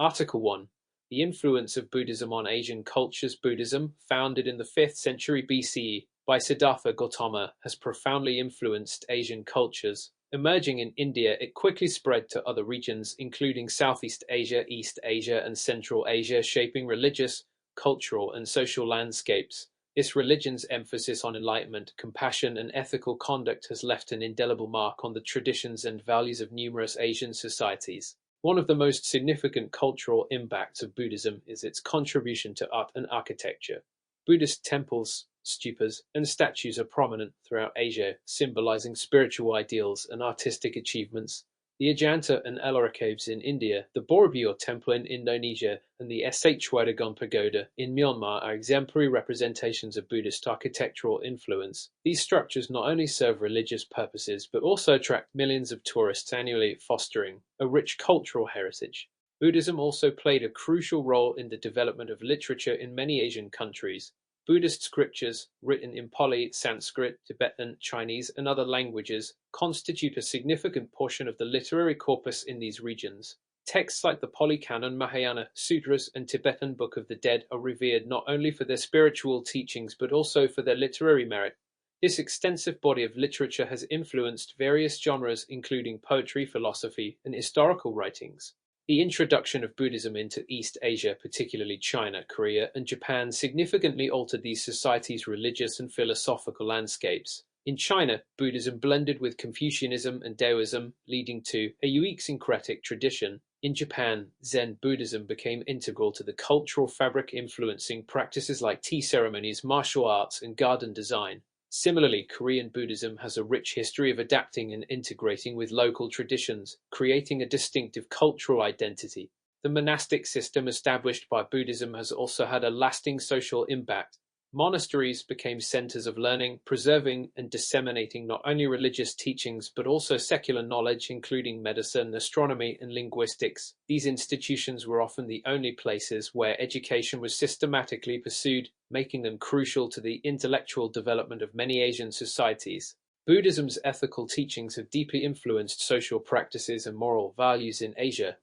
Article 1. The influence of Buddhism on Asian cultures. Buddhism, founded in the 5th century BCE by Siddhartha Gautama, has profoundly influenced Asian cultures. Emerging in India, it quickly spread to other regions, including Southeast Asia, East Asia, and Central Asia, shaping religious, cultural, and social landscapes. This religion's emphasis on enlightenment, compassion, and ethical conduct has left an indelible mark on the traditions and values of numerous Asian societies. One of the most significant cultural impacts of Buddhism is its contribution to art and architecture. Buddhist temples, stupas, and statues are prominent throughout Asia, symbolizing spiritual ideals and artistic achievements. The Ajanta and Ellora caves in India, the Borobudur temple in Indonesia, and the Shwedagon pagoda in Myanmar are exemplary representations of Buddhist architectural influence. These structures not only serve religious purposes but also attract millions of tourists annually, fostering a rich cultural heritage. Buddhism also played a crucial role in the development of literature in many Asian countries. Buddhist scriptures, written in Pali, Sanskrit, Tibetan, Chinese, and other languages, constitute a significant portion of the literary corpus in these regions. Texts like the Pali Canon, Mahayana Sutras, and Tibetan Book of the Dead are revered not only for their spiritual teachings but also for their literary merit. This extensive body of literature has influenced various genres, including poetry, philosophy, and historical writings. The introduction of Buddhism into East Asia, particularly China, Korea, and Japan, significantly altered these societies' religious and philosophical landscapes. In China, Buddhism blended with Confucianism and Taoism, leading to a unique syncretic tradition. In Japan, Zen Buddhism became integral to the cultural fabric, influencing practices like tea ceremonies, martial arts, and garden design. Similarly, Korean Buddhism has a rich history of adapting and integrating with local traditions, creating a distinctive cultural identity. The monastic system established by Buddhism has also had a lasting social impact. Monasteries became centers of learning, preserving and disseminating not only religious teachings but also secular knowledge, including medicine, astronomy, and linguistics. These institutions were often the only places where education was systematically pursued, making them crucial to the intellectual development of many Asian societies. Buddhism's ethical teachings have deeply influenced social practices and moral values in Asia.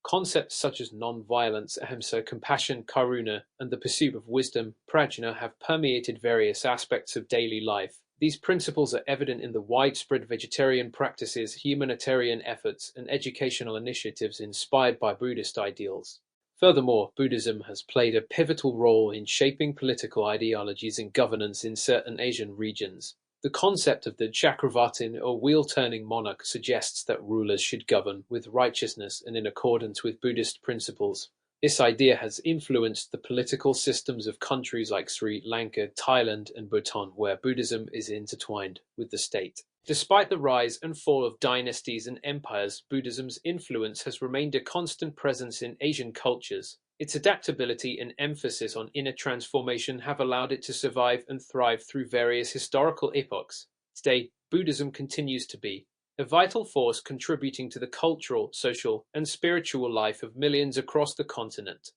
Concepts such as non-violence, ahimsa, compassion, karuna, and the pursuit of wisdom, prajna, have permeated various aspects of daily life. These principles are evident in the widespread vegetarian practices, humanitarian efforts, and educational initiatives inspired by Buddhist ideals. Furthermore, Buddhism has played a pivotal role in shaping political ideologies and governance in certain Asian regions. The concept of the Chakravartin or wheel-turning monarch suggests that rulers should govern with righteousness and in accordance with Buddhist principles. This idea has influenced the political systems of countries like Sri Lanka, Thailand, and Bhutan, where Buddhism is intertwined with the state. Despite the rise and fall of dynasties and empires, Buddhism's influence has remained a constant presence in Asian cultures. Its adaptability and emphasis on inner transformation have allowed it to survive and thrive through various historical epochs. Today, Buddhism continues to be a vital force contributing to the cultural, social, and spiritual life of millions across the continent.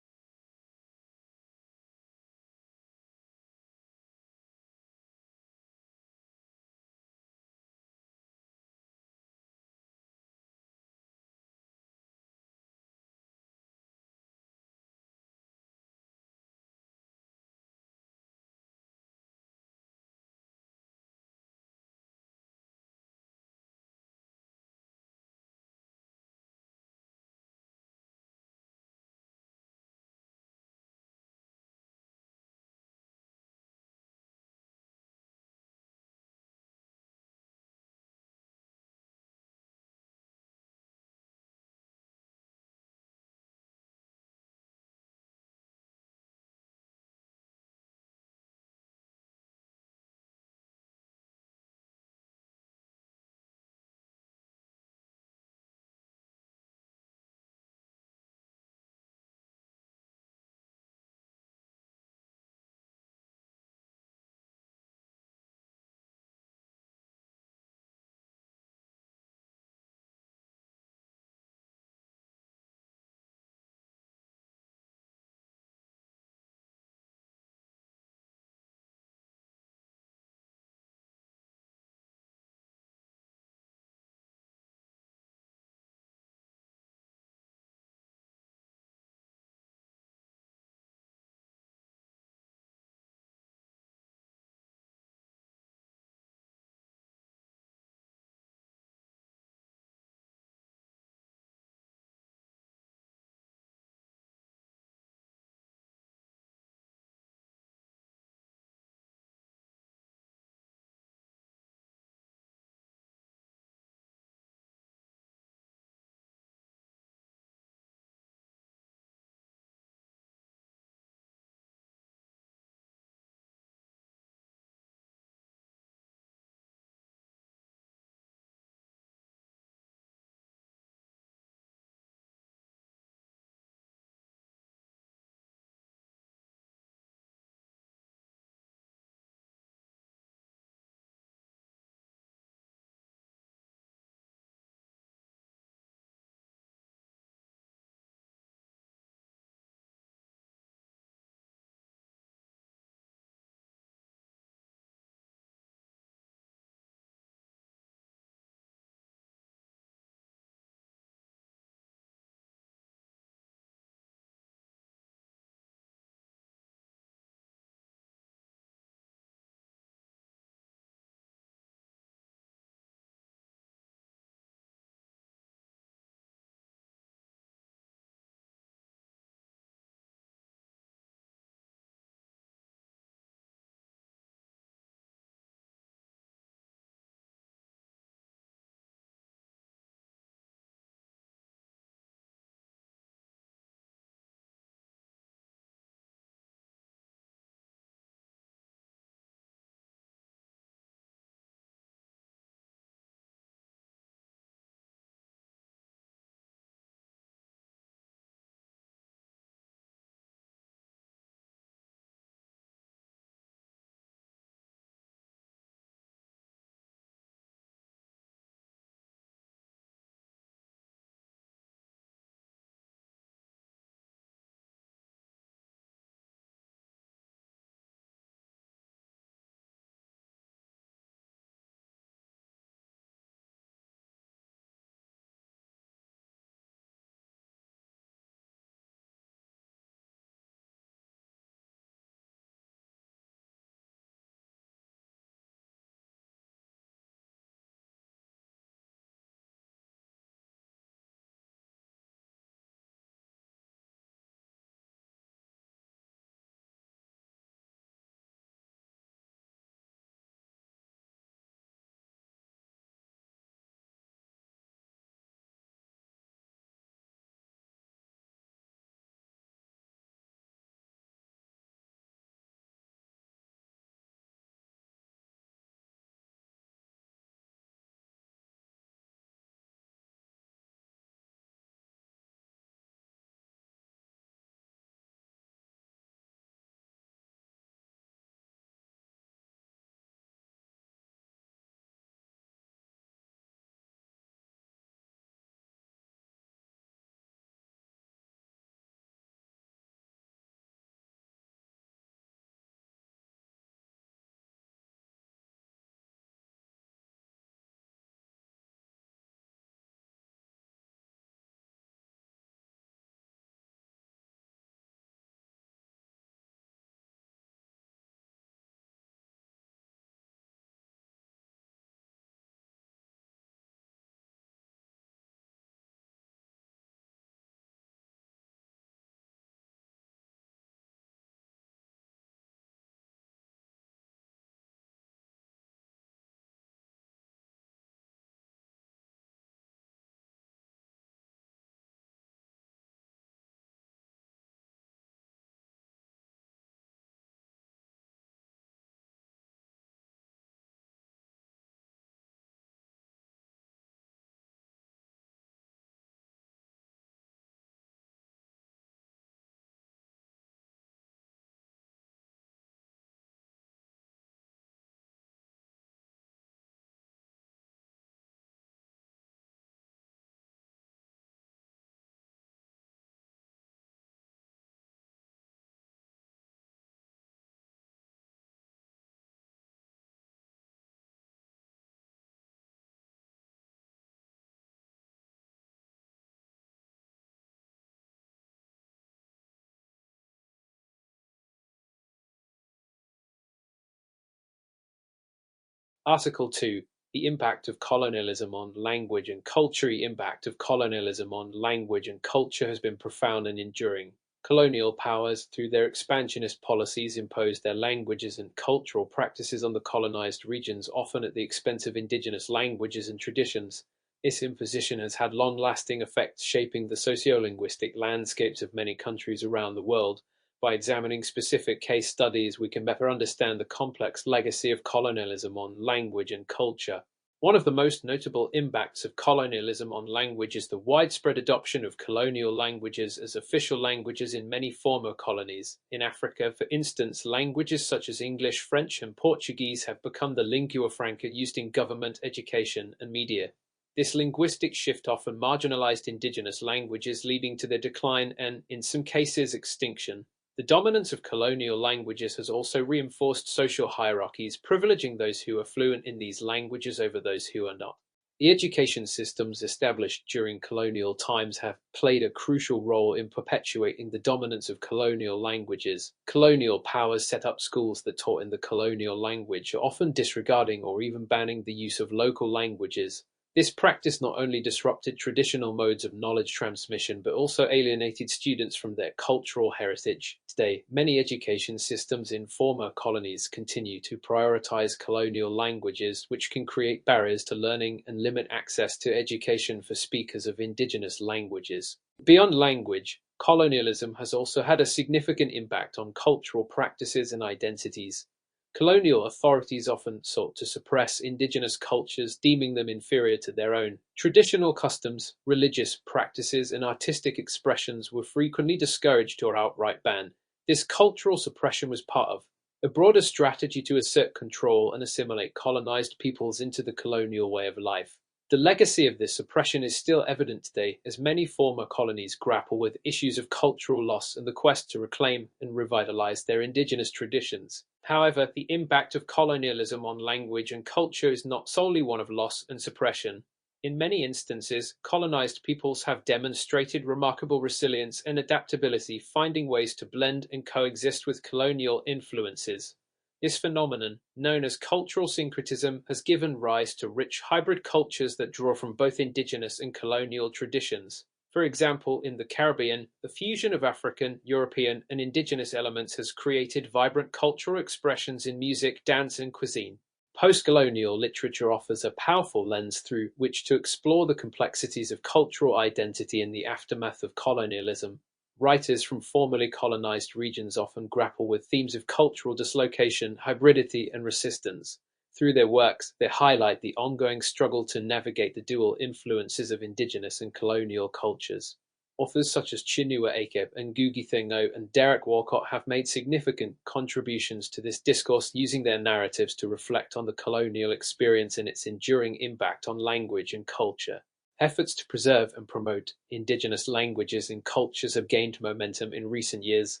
Article 2. The impact of colonialism on language and culture. The impact of colonialism on language and culture has been profound and enduring. Colonial powers, through their expansionist policies, imposed their languages and cultural practices on the colonized regions, often at the expense of indigenous languages and traditions. This imposition has had long-lasting effects, shaping the sociolinguistic landscapes of many countries around the world. By examining specific case studies, we can better understand the complex legacy of colonialism on language and culture. One of the most notable impacts of colonialism on language is the widespread adoption of colonial languages as official languages in many former colonies. In Africa, for instance, languages such as English, French, and Portuguese have become the lingua franca used in government, education, and media. This linguistic shift often marginalized indigenous languages, leading to their decline and, in some cases, extinction. The dominance of colonial languages has also reinforced social hierarchies, privileging those who are fluent in these languages over those who are not. The education systems established during colonial times have played a crucial role in perpetuating the dominance of colonial languages. Colonial powers set up schools that taught in the colonial language, often disregarding or even banning the use of local languages. This practice not only disrupted traditional modes of knowledge transmission, but also alienated students from their cultural heritage. Today, many education systems in former colonies continue to prioritize colonial languages, which can create barriers to learning and limit access to education for speakers of indigenous languages. Beyond language, colonialism has also had a significant impact on cultural practices and identities. Colonial authorities often sought to suppress indigenous cultures, deeming them inferior to their own. Traditional customs, religious practices, and artistic expressions were frequently discouraged or outright banned. This cultural suppression was part of a broader strategy to assert control and assimilate colonized peoples into the colonial way of life. The legacy of this suppression is still evident today, as many former colonies grapple with issues of cultural loss and the quest to reclaim and revitalize their indigenous traditions. However, the impact of colonialism on language and culture is not solely one of loss and suppression. In many instances, colonized peoples have demonstrated remarkable resilience and adaptability, finding ways to blend and coexist with colonial influences. This phenomenon, known as cultural syncretism, has given rise to rich hybrid cultures that draw from both indigenous and colonial traditions. For example, in the Caribbean, the fusion of African, European, and indigenous elements has created vibrant cultural expressions in music, dance, and cuisine. Post-colonial literature offers a powerful lens through which to explore the complexities of cultural identity in the aftermath of colonialism. Writers from formerly colonized regions often grapple with themes of cultural dislocation, hybridity, and resistance. Through their works, they highlight the ongoing struggle to navigate the dual influences of indigenous and colonial cultures. Authors such as Chinua Achebe and Ngugi Thiong'o and Derek Walcott have made significant contributions to this discourse, using their narratives to reflect on the colonial experience and its enduring impact on language and culture. Efforts to preserve and promote indigenous languages and cultures have gained momentum in recent years.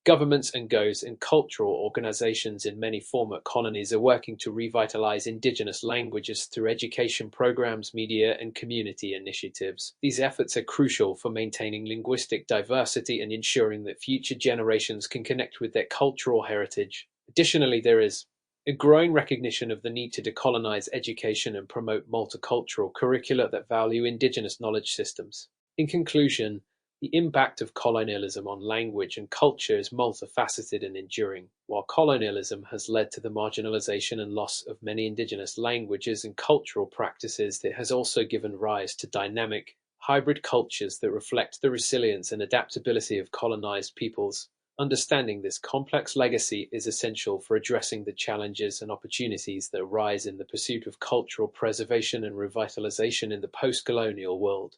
Governments and and cultural organizations in many former colonies are working to revitalize indigenous languages through education programs, media, and community initiatives. These efforts are crucial for maintaining linguistic diversity and ensuring that future generations can connect with their cultural heritage. Additionally, there is a growing recognition of the need to decolonize education and promote multicultural curricula that value indigenous knowledge systems. In conclusion, the impact of colonialism on language and culture is multifaceted and enduring. While colonialism has led to the marginalization and loss of many indigenous languages and cultural practices, it has also given rise to dynamic, hybrid cultures that reflect the resilience and adaptability of colonized peoples. Understanding this complex legacy is essential for addressing the challenges and opportunities that arise in the pursuit of cultural preservation and revitalization in the post-colonial world.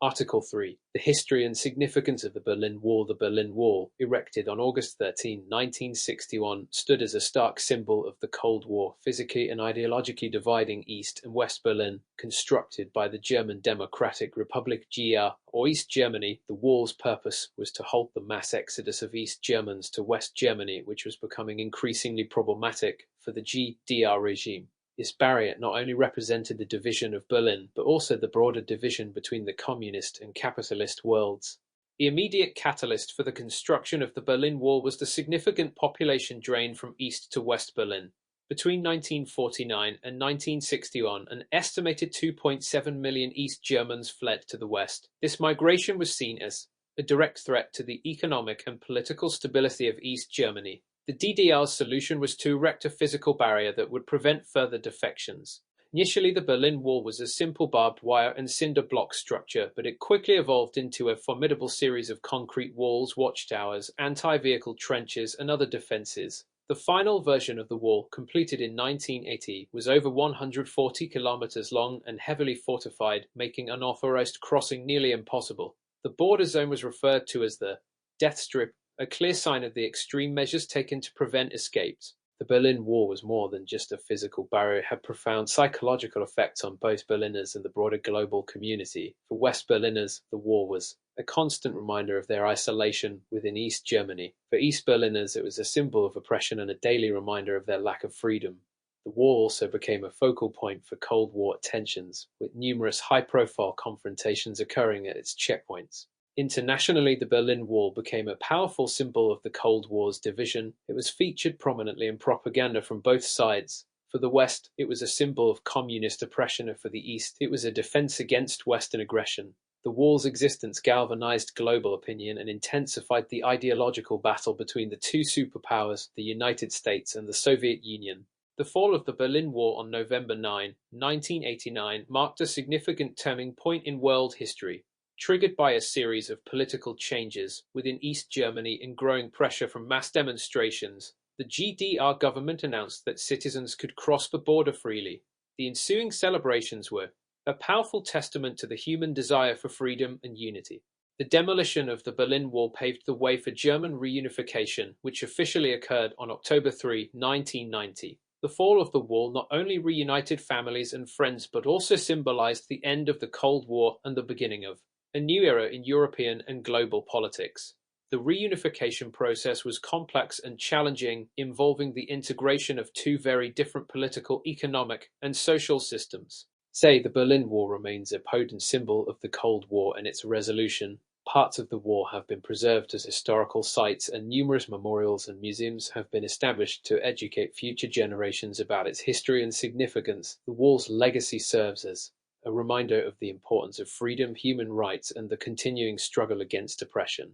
Article 3. The history and significance of the Berlin Wall. The Berlin Wall, erected on August 13, 1961, stood as a stark symbol of the Cold War, physically and ideologically dividing East and West Berlin. Constructed by the German Democratic Republic GDR, or East Germany, the wall's purpose was to halt the mass exodus of East Germans to West Germany, which was becoming increasingly problematic for the GDR regime. This barrier not only represented the division of Berlin, but also the broader division between the communist and capitalist worlds. The immediate catalyst for the construction of the Berlin Wall was the significant population drain from East to West Berlin. Between 1949 and 1961, an estimated 2.7 million East Germans fled to the West. This migration was seen as a direct threat to the economic and political stability of East Germany. The DDR's solution was to erect a physical barrier that would prevent further defections. Initially, the Berlin Wall was a simple barbed wire and cinder block structure, but it quickly evolved into a formidable series of concrete walls, watchtowers, anti-vehicle trenches, and other defenses. The final version of the wall, completed in 1980, was over 140 kilometers long and heavily fortified, making unauthorized crossing nearly impossible. The border zone was referred to as the death strip, a clear sign of the extreme measures taken to prevent escapes. The Berlin Wall was more than just a physical barrier. It had profound psychological effects on both Berliners and the broader global community. For West Berliners, the wall was a constant reminder of their isolation within East Germany. For East Berliners, it was a symbol of oppression and a daily reminder of their lack of freedom. The wall also became a focal point for Cold War tensions, with numerous high-profile confrontations occurring at its checkpoints. Internationally, the Berlin Wall became a powerful symbol of the Cold War's division. It was featured prominently in propaganda from both sides. For the West, it was a symbol of communist oppression, and for the East, it was a defense against Western aggression. The wall's existence galvanized global opinion and intensified the ideological battle between the two superpowers, the United States and the Soviet Union. The fall of the Berlin Wall on November 9, 1989, marked a significant turning point in world history. Triggered by a series of political changes within East Germany and growing pressure from mass demonstrations, the GDR government announced that citizens could cross the border freely. The ensuing celebrations were a powerful testament to the human desire for freedom and unity. The demolition of the Berlin Wall paved the way for German reunification, which officially occurred on October 3, 1990. The fall of the wall not only reunited families and friends, but also symbolized the end of the Cold War and the beginning of a new era in European and global politics. The reunification process was complex and challenging, involving the integration of two very different political, economic, and social systems. The Berlin Wall remains a potent symbol of the Cold War and its resolution. Parts of the wall have been preserved as historical sites, and numerous memorials and museums have been established to educate future generations about its history and significance. The wall's legacy serves as a reminder of the importance of freedom, human rights, and the continuing struggle against oppression.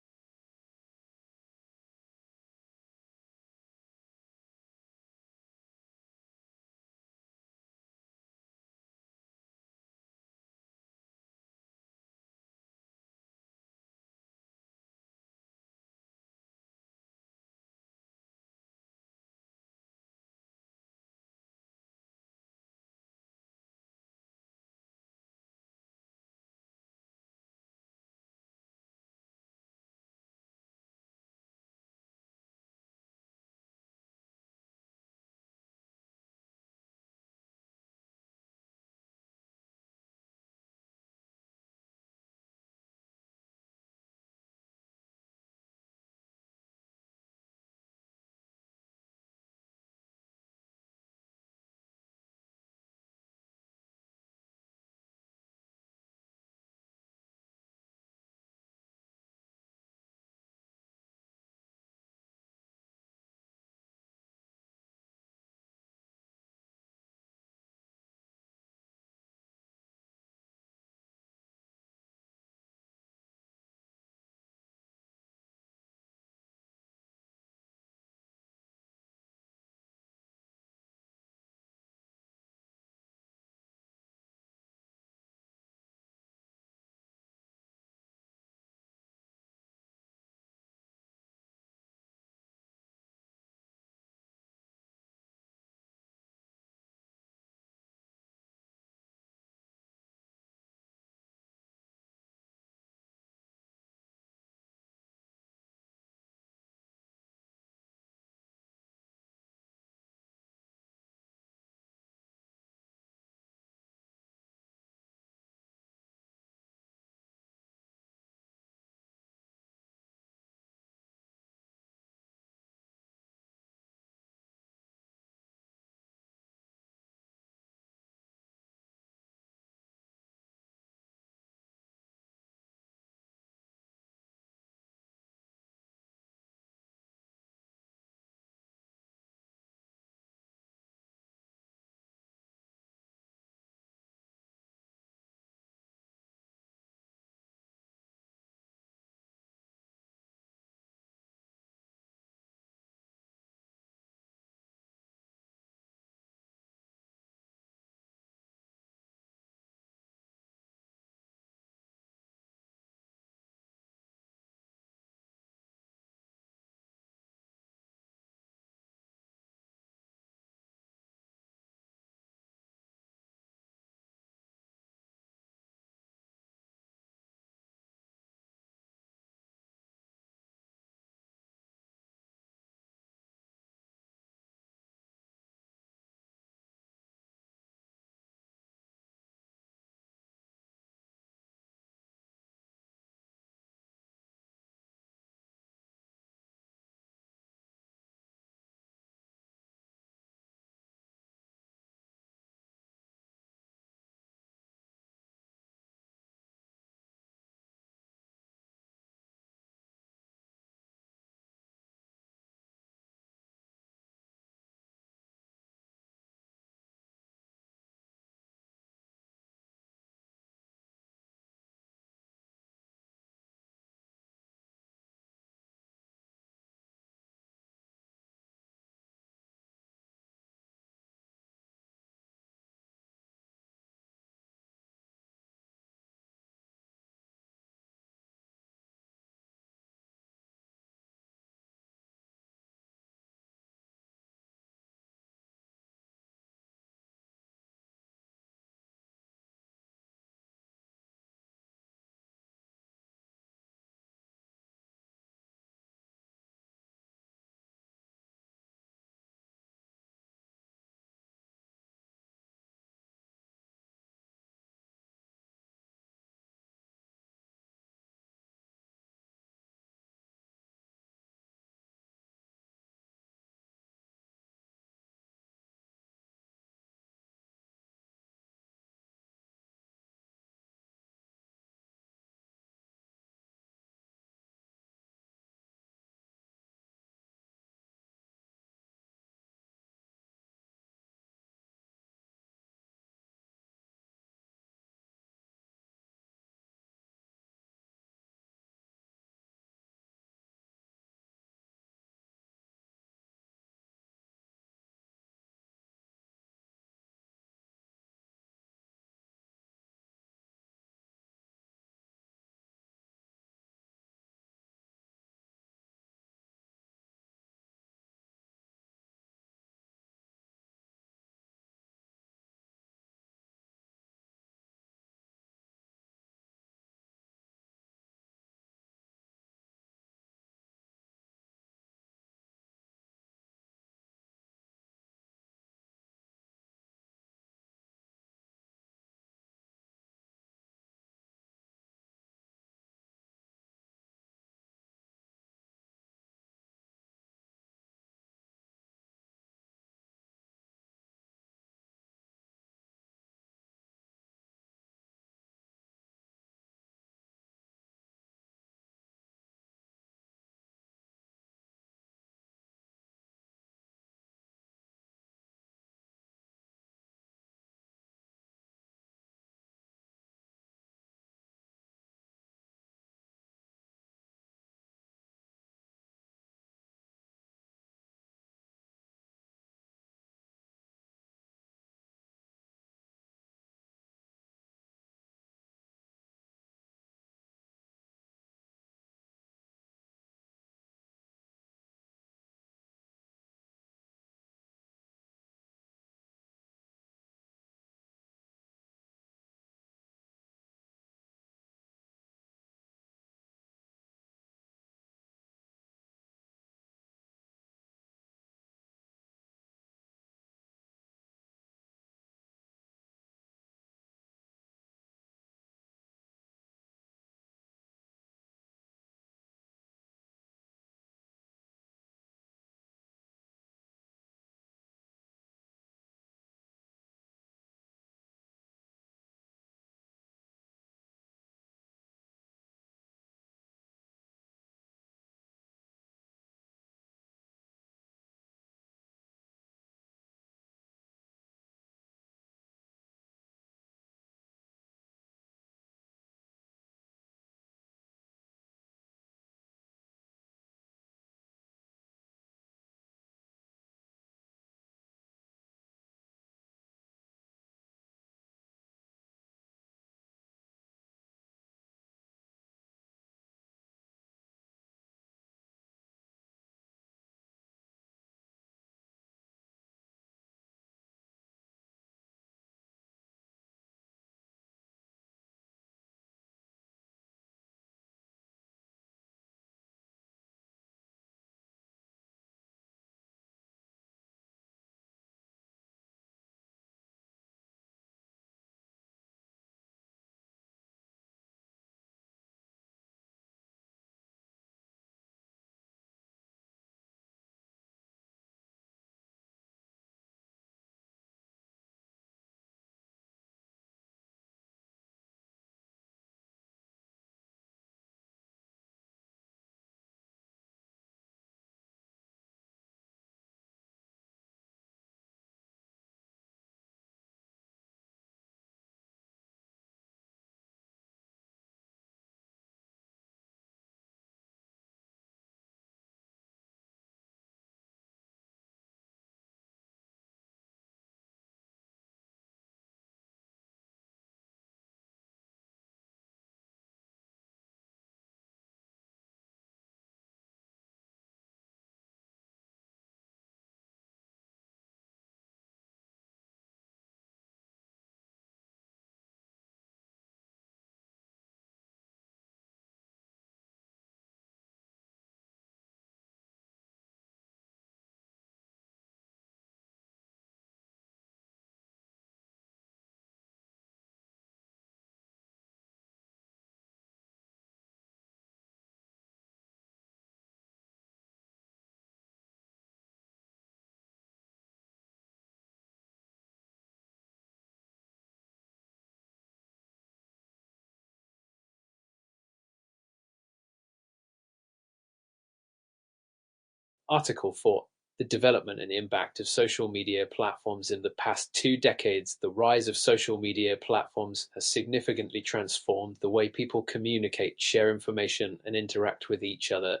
Article 4. The development and impact of social media platforms. In the past 2 decades, the rise of social media platforms has significantly transformed the way people communicate, share information, and interact with each other.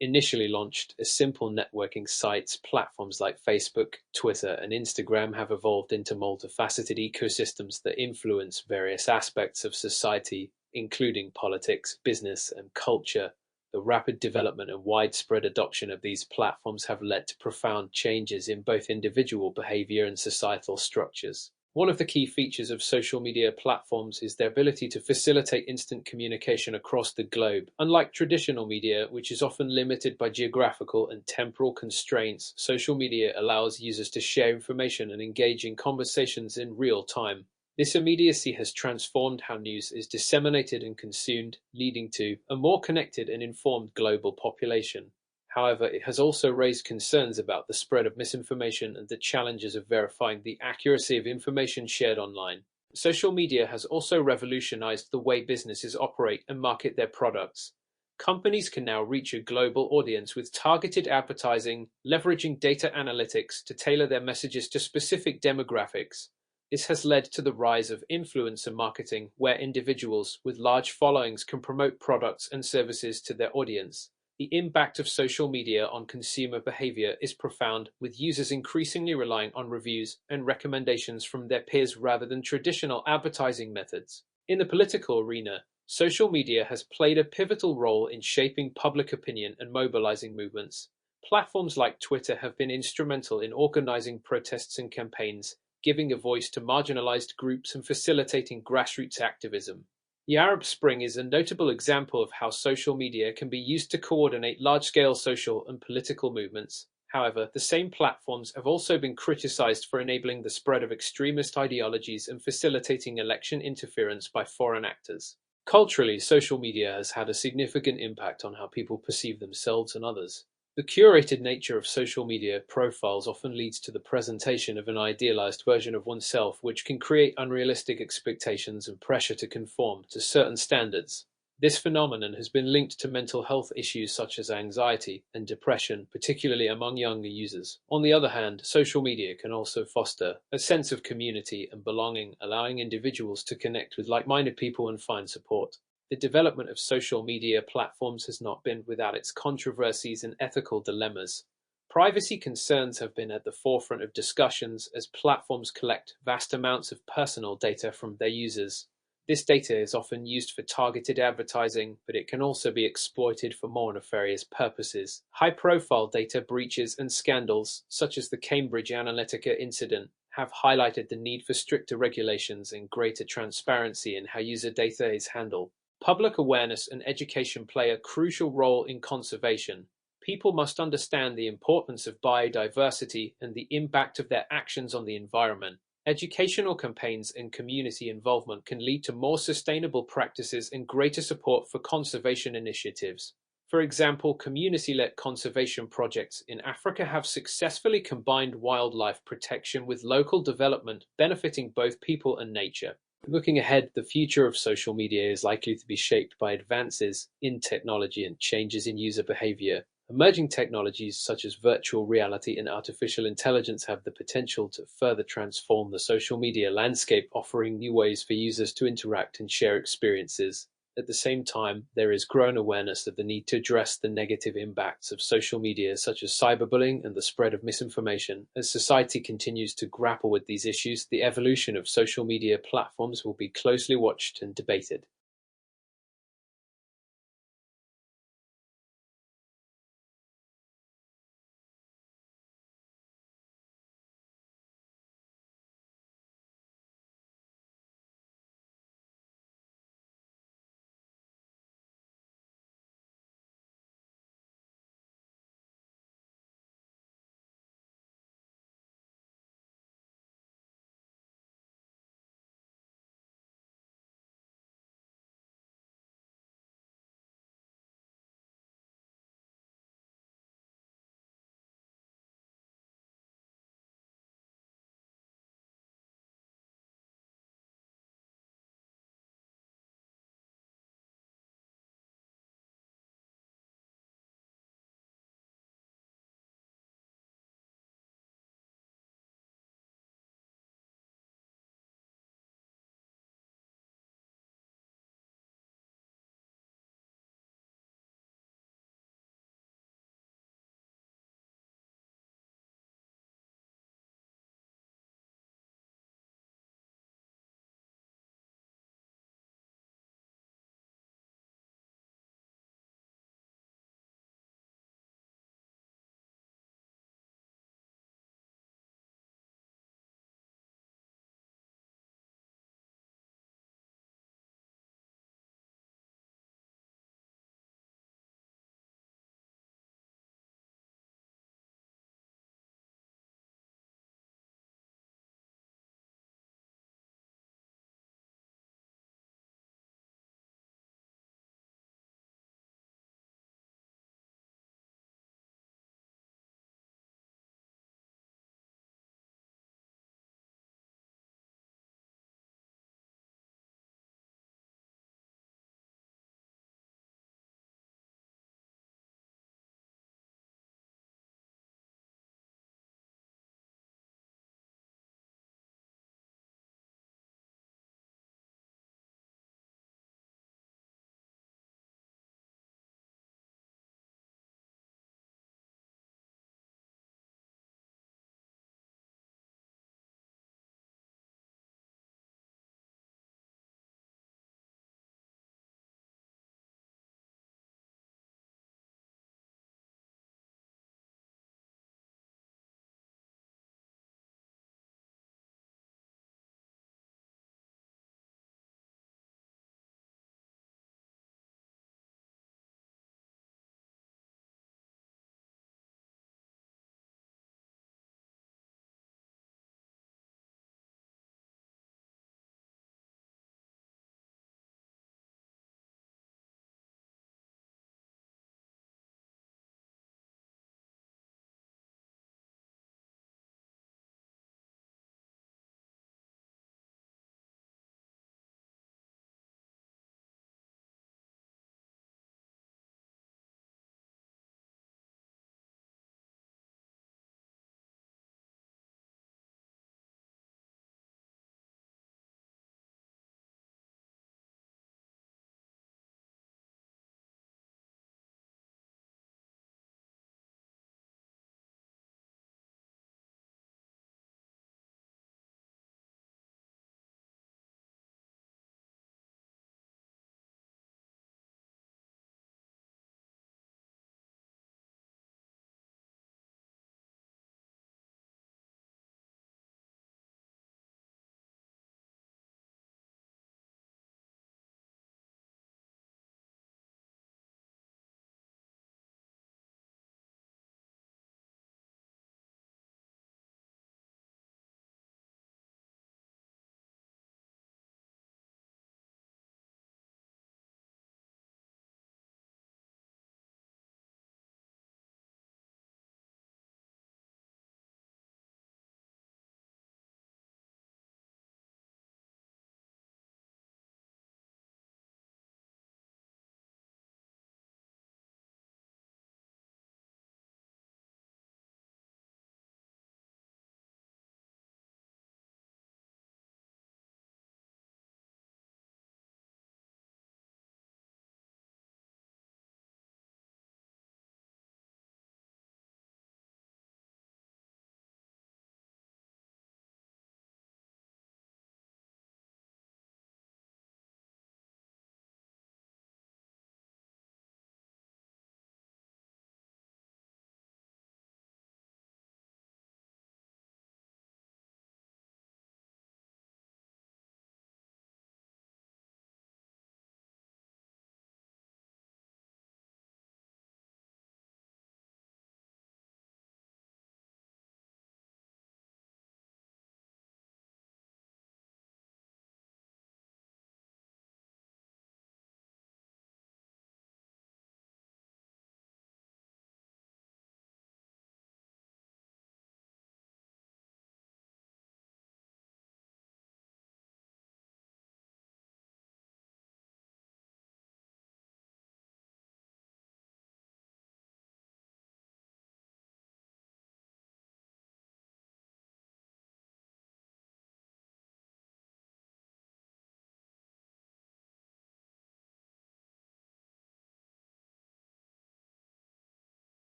Initially launched as simple networking sites, platforms like Facebook, Twitter, and Instagram have evolved into multifaceted ecosystems that influence various aspects of society, including politics, business, and culture. The rapid development and widespread adoption of these platforms have led to profound changes in both individual behavior and societal structures. One of the key features of social media platforms is their ability to facilitate instant communication across the globe. Unlike traditional media, which is often limited by geographical and temporal constraints, social media allows users to share information and engage in conversations in real time. This immediacy has transformed how news is disseminated and consumed, leading to a more connected and informed global population. However, it has also raised concerns about the spread of misinformation and the challenges of verifying the accuracy of information shared online. Social media has also revolutionized the way businesses operate and market their products. Companies can now reach a global audience with targeted advertising, leveraging data analytics to tailor their messages to specific demographics. This has led to the rise of influencer marketing, where individuals with large followings can promote products and services to their audience. The impact of social media on consumer behavior is profound, with users increasingly relying on reviews and recommendations from their peers rather than traditional advertising methods. In the political arena, social media has played a pivotal role in shaping public opinion and mobilizing movements. Platforms like Twitter have been instrumental in organizing protests and campaigns, giving a voice to marginalized groups and facilitating grassroots activism. The Arab Spring is a notable example of how social media can be used to coordinate large-scale social and political movements. However, the same platforms have also been criticized for enabling the spread of extremist ideologies and facilitating election interference by foreign actors. Culturally, social media has had a significant impact on how people perceive themselves and others. The curated nature of social media profiles often leads to the presentation of an idealized version of oneself, which can create unrealistic expectations and pressure to conform to certain standards. This phenomenon has been linked to mental health issues such as anxiety and depression, particularly among younger users. On the other hand, social media can also foster a sense of community and belonging, allowing individuals to connect with like-minded people and find support. The development of social media platforms has not been without its controversies and ethical dilemmas. Privacy concerns have been at the forefront of discussions as platforms collect vast amounts of personal data from their users. This data is often used for targeted advertising, but it can also be exploited for more nefarious purposes. High-profile data breaches and scandals, such as the Cambridge Analytica incident, have highlighted the need for stricter regulations and greater transparency in how user data is handled. Public awareness and education play a crucial role in conservation. People must understand the importance of biodiversity and the impact of their actions on the environment. Educational campaigns and community involvement can lead to more sustainable practices and greater support for conservation initiatives. For example, community-led conservation projects in Africa have successfully combined wildlife protection with local development, benefiting both people and nature. Looking ahead, the future of social media is likely to be shaped by advances in technology and changes in user behavior. Emerging technologies such as virtual reality and artificial intelligence have the potential to further transform the social media landscape, offering new ways for users to interact and share experiences. At the same time, there is growing awareness of the need to address the negative impacts of social media, such as cyberbullying and the spread of misinformation. As society continues to grapple with these issues, the evolution of social media platforms will be closely watched and debated.